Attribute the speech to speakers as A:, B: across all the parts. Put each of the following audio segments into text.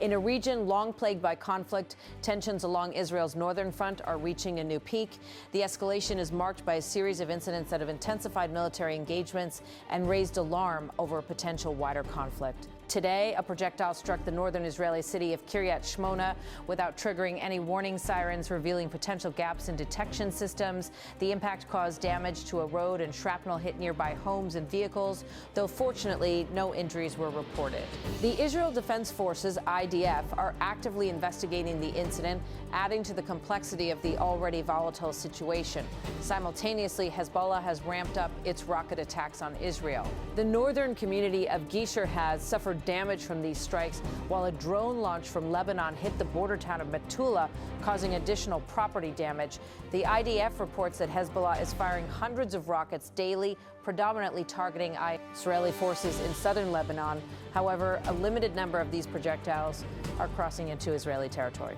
A: In a region long plagued by conflict, tensions along Israel's northern front are reaching a new peak. The escalation is marked by a series of incidents that have intensified military engagements and raised alarm over a potential wider conflict. Today, a projectile struck the northern Israeli city of Kiryat Shmona without triggering any warning sirens, revealing potential gaps in detection systems. The impact caused damage to a road and shrapnel hit nearby homes and vehicles, though fortunately no injuries were reported. The Israel Defense Forces, IDF, are actively investigating the incident, adding to the complexity of the already volatile situation. Simultaneously, Hezbollah has ramped up its rocket attacks on Israel. The northern community of Gisher has suffered damage from these strikes, while a drone launch from Lebanon hit the border town of Metula, causing additional property damage. The IDF reports that Hezbollah is firing hundreds of rockets daily, predominantly targeting Israeli forces in southern Lebanon. However, a limited number of these projectiles are crossing into Israeli territory.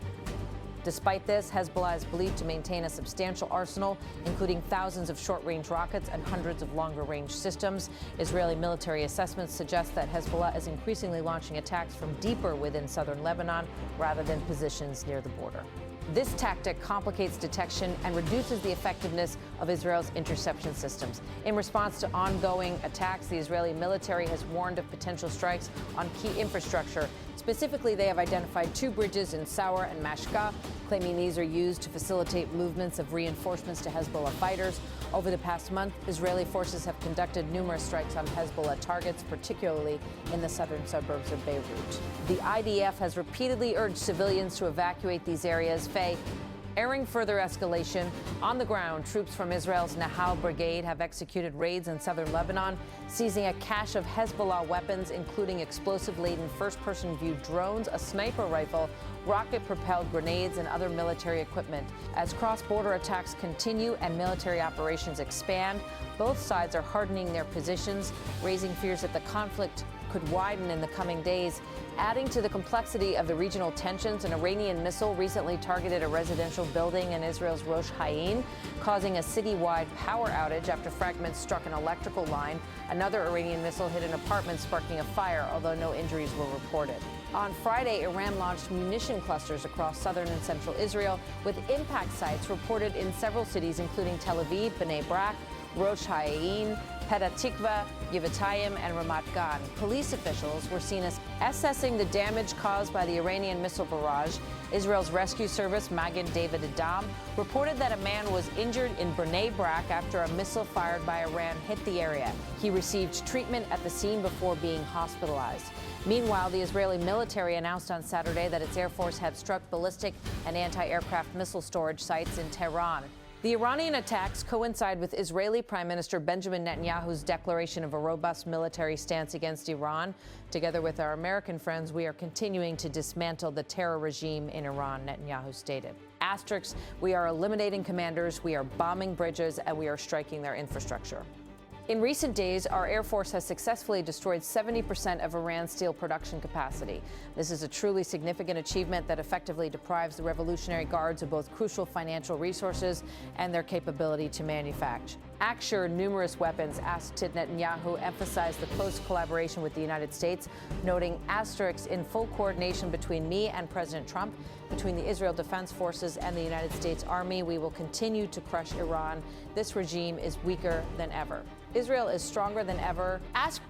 A: Despite this, Hezbollah is believed to maintain a substantial arsenal, including thousands of short-range rockets and hundreds of longer-range systems. Israeli military assessments suggest that Hezbollah is increasingly launching attacks from deeper within southern Lebanon rather than positions near the border. This tactic complicates detection and reduces the effectiveness of Israel's interception systems. In response to ongoing attacks, the Israeli military has warned of potential strikes on key infrastructure. Specifically, they have identified 2 bridges in Saur and Mashka, claiming these are used to facilitate movements of reinforcements to Hezbollah fighters. Over the past month, Israeli forces have conducted numerous strikes on Hezbollah targets, particularly in the southern suburbs of Beirut. The IDF has repeatedly urged civilians to evacuate these areas. Faye, airing further escalation, on the ground, troops from Israel's Nahal Brigade have executed raids in southern Lebanon, seizing a cache of Hezbollah weapons, including explosive-laden first-person view drones, a sniper rifle, rocket-propelled grenades, and other military equipment. As cross-border attacks continue and military operations expand, both sides are hardening their positions, raising fears that the conflict could widen in the coming days. Adding to the complexity of the regional tensions, an Iranian missile recently targeted a residential building in Israel's Rosh Hain, causing a citywide power outage after fragments struck an electrical line. Another Iranian missile hit an apartment, sparking a fire, although no injuries were reported. On Friday, Iran launched munition clusters across southern and central Israel, with impact sites reported in several cities, including Tel Aviv, Bnei Brak, Rosh Hain, Petah Tikva, Givatayim, and Ramat Gan. Police officials were seen as assessing the damage caused by the Iranian missile barrage. Israel's rescue service, Magen David Adom, reported that a man was injured in Bnei Brak after a missile fired by Iran hit the area. He received treatment at the scene before being hospitalized. Meanwhile, the Israeli military announced on Saturday that its Air Force had struck ballistic and anti-aircraft missile storage sites in Tehran. The Iranian attacks coincide with Israeli Prime Minister Benjamin Netanyahu's declaration of a robust military stance against Iran. Together with our American friends, we are continuing to dismantle the terror regime in Iran, Netanyahu stated. Asterisks, we are eliminating commanders, we are bombing bridges, and we are striking their infrastructure. In recent days, our Air Force has successfully destroyed 70% of Iran's steel production capacity. This is a truly significant achievement that effectively deprives the Revolutionary Guards of both crucial financial resources and their capability to manufacture numerous weapons. Asked Netanyahu emphasized the close collaboration with the United States, noting asterisks in full coordination between me and President Trump, between the Israel Defense Forces and the United States Army. We will continue to crush Iran. This regime is weaker than ever. Israel is stronger than ever.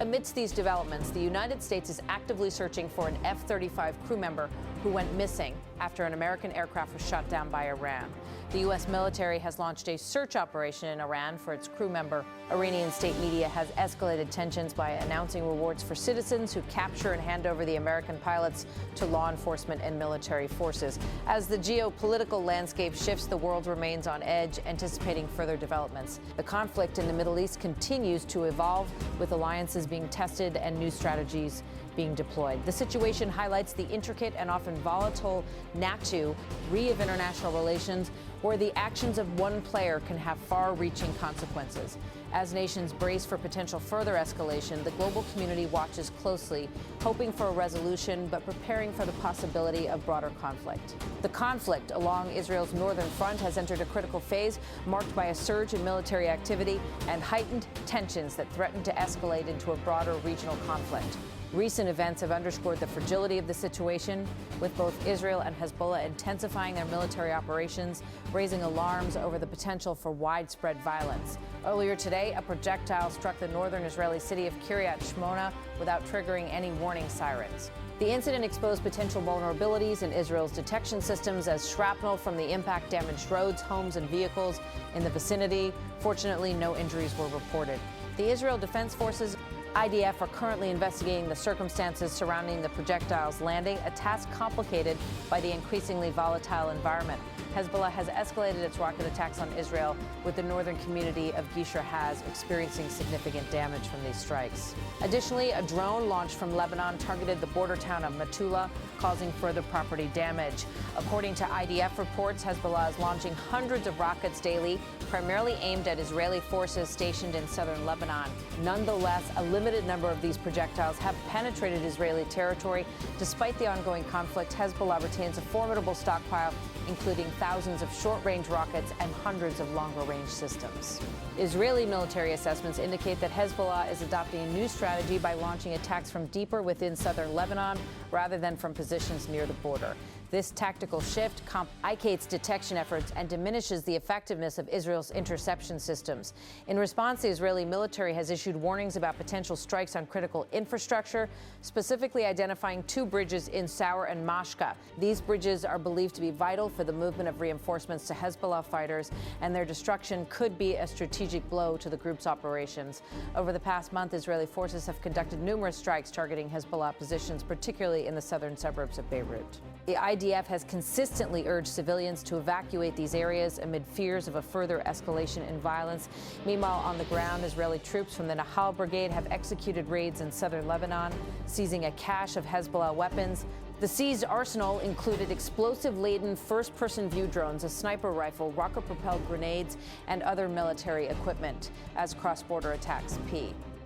A: Amidst these developments, the United States is actively searching for an F-35 crew member who went missing after an American aircraft was shot down by Iran. The U.S. military has launched a search operation in Iran for its crew member. Iranian state media has escalated tensions by announcing rewards for citizens who capture and hand over the American pilots to law enforcement and military forces. As the geopolitical landscape shifts, the world remains on edge, anticipating further developments. The conflict in the Middle East continues to evolve, with alliances being tested and new strategies being deployed. The situation highlights the intricate and often volatile nature of international relations, where the actions of one player can have far-reaching consequences. As nations brace for potential further escalation, the global community watches closely, hoping for a resolution but preparing for the possibility of broader conflict. The conflict along Israel's northern front has entered a critical phase, marked by a surge in military activity and heightened tensions that threaten to escalate into a broader regional conflict. Recent events have underscored the fragility of the situation, with both Israel and Hezbollah intensifying their military operations, raising alarms over the potential for widespread violence. Earlier today, a projectile struck the northern Israeli city of Kiryat Shmona without triggering any warning sirens. The incident exposed potential vulnerabilities in Israel's detection systems as shrapnel from the impact damaged roads, homes, and vehicles in the vicinity. Fortunately, no injuries were reported. The Israel Defense Forces IDF are currently investigating the circumstances surrounding the projectile's landing, a task complicated by the increasingly volatile environment. Hezbollah has escalated its rocket attacks on Israel, with the northern community of Gishr Haz experiencing significant damage from these strikes. Additionally, a drone launched from Lebanon targeted the border town of Metula, causing further property damage. According to IDF reports, Hezbollah is launching hundreds of rockets daily, primarily aimed at Israeli forces stationed in southern Lebanon. Nonetheless, a limited number of these projectiles have penetrated Israeli territory. Despite the ongoing conflict, Hezbollah retains a formidable stockpile, including thousands of short-range rockets and hundreds of longer-range systems. Israeli military assessments indicate that Hezbollah is adopting a new strategy by launching attacks from deeper within southern Lebanon rather than from positions near the border. This tactical shift complicates detection efforts and diminishes the effectiveness of Israel's interception systems. In response, the Israeli military has issued warnings about potential strikes on critical infrastructure, specifically identifying 2 bridges in Sour and Mashka. These bridges are believed to be vital for the movement of reinforcements to Hezbollah fighters, and their destruction could be a strategic blow to the group's operations. Over the past month, Israeli forces have conducted numerous strikes targeting Hezbollah positions, particularly in the southern suburbs of Beirut. The IDF has consistently urged civilians to evacuate these areas amid fears of a further escalation in violence. Meanwhile, on the ground, Israeli troops from the Nahal Brigade have executed raids in southern Lebanon, seizing a cache of Hezbollah weapons. The seized arsenal included explosive-laden first-person view drones, a sniper rifle, rocket-propelled grenades, and other military equipment as cross-border attacks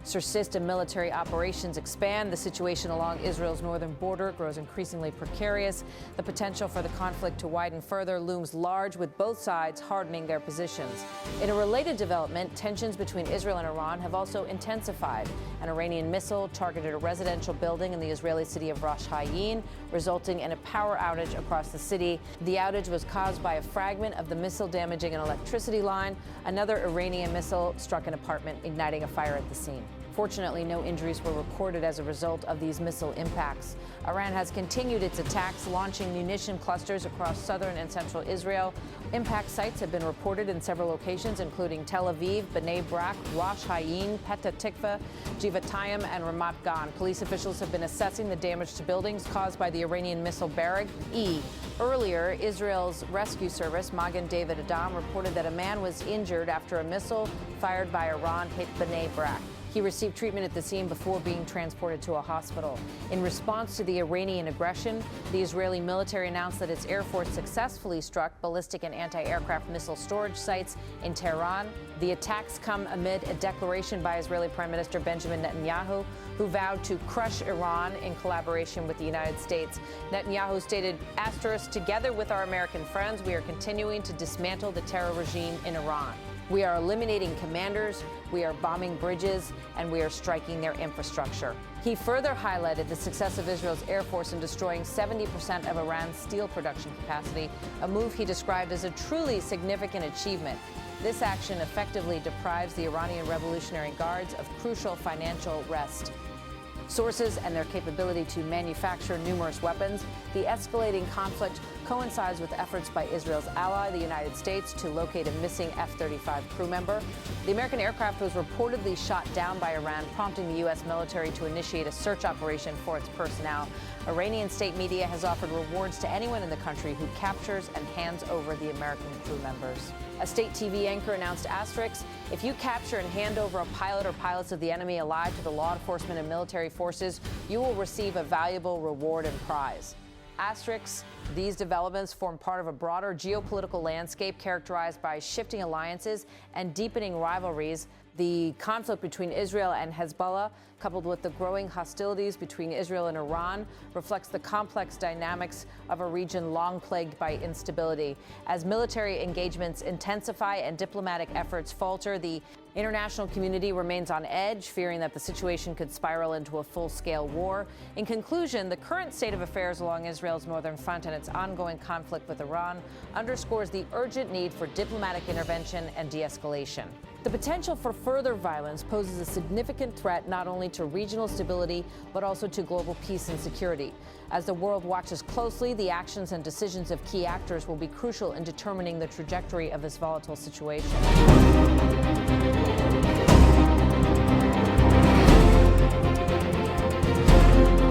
A: persist and military operations expand. The situation along Israel's northern border grows increasingly precarious. The potential for the conflict to widen further looms large, with both sides hardening their positions. In a related development, tensions between Israel and Iran have also intensified. An Iranian missile targeted a residential building in the Israeli city of Rosh Hayyin, resulting in a power outage across the city. The outage was caused by a fragment of the missile damaging an electricity line. Another Iranian missile struck an apartment, igniting a fire at the scene. Fortunately, no injuries were recorded as a result of these missile impacts. Iran has continued its attacks, launching munition clusters across southern and central Israel. Impact sites have been reported in several locations, including Tel Aviv, Bnei Brak, Rosh Hayyin, Petah Tikva, Givatayim, and Ramat Gan. Police officials have been assessing the damage to buildings caused by the Iranian missile barrage. Earlier, Israel's rescue service, Magen David Adom, reported that a man was injured after a missile fired by Iran hit Bnei Brak. He received treatment at the scene before being transported to a hospital. In response to the Iranian aggression, the Israeli military announced that its air force successfully struck ballistic and anti-aircraft missile storage sites in Tehran. The attacks come amid a declaration by Israeli Prime Minister Benjamin Netanyahu, who vowed to crush Iran in collaboration with the United States. Netanyahu stated, "Together with our American friends, we are continuing to dismantle the terror regime in Iran. We are eliminating commanders, we are bombing bridges, and we are striking their infrastructure." He further highlighted the success of Israel's Air Force in destroying 70% of Iran's steel production capacity, a move he described as a truly significant achievement. This action effectively deprives the Iranian Revolutionary Guards of crucial financial rest sources and their capability to manufacture numerous weapons. The escalating conflict coincides with efforts by Israel's ally, the United States, to locate a missing F-35 crew member. The American aircraft was reportedly shot down by Iran, prompting the U.S. military to initiate a search operation for its personnel. Iranian state media has offered rewards to anyone in the country who captures and hands over the American crew members. A state TV anchor announced, "If you capture and hand over a pilot or pilots of the enemy alive to the law enforcement and military forces, you will receive a valuable reward and prize." These developments form part of a broader geopolitical landscape characterized by shifting alliances and deepening rivalries. The conflict between Israel and Hezbollah, coupled with the growing hostilities between Israel and Iran, reflects the complex dynamics of a region long plagued by instability. As military engagements intensify and diplomatic efforts falter, the international community remains on edge, fearing that the situation could spiral into a full-scale war. In conclusion, the current state of affairs along Israel's northern front and its ongoing conflict with Iran underscores the urgent need for diplomatic intervention and de-escalation. The potential for further violence poses a significant threat not only to regional stability, but also to global peace and security. As the world watches closely, the actions and decisions of key actors will be crucial in determining the trajectory of this volatile situation.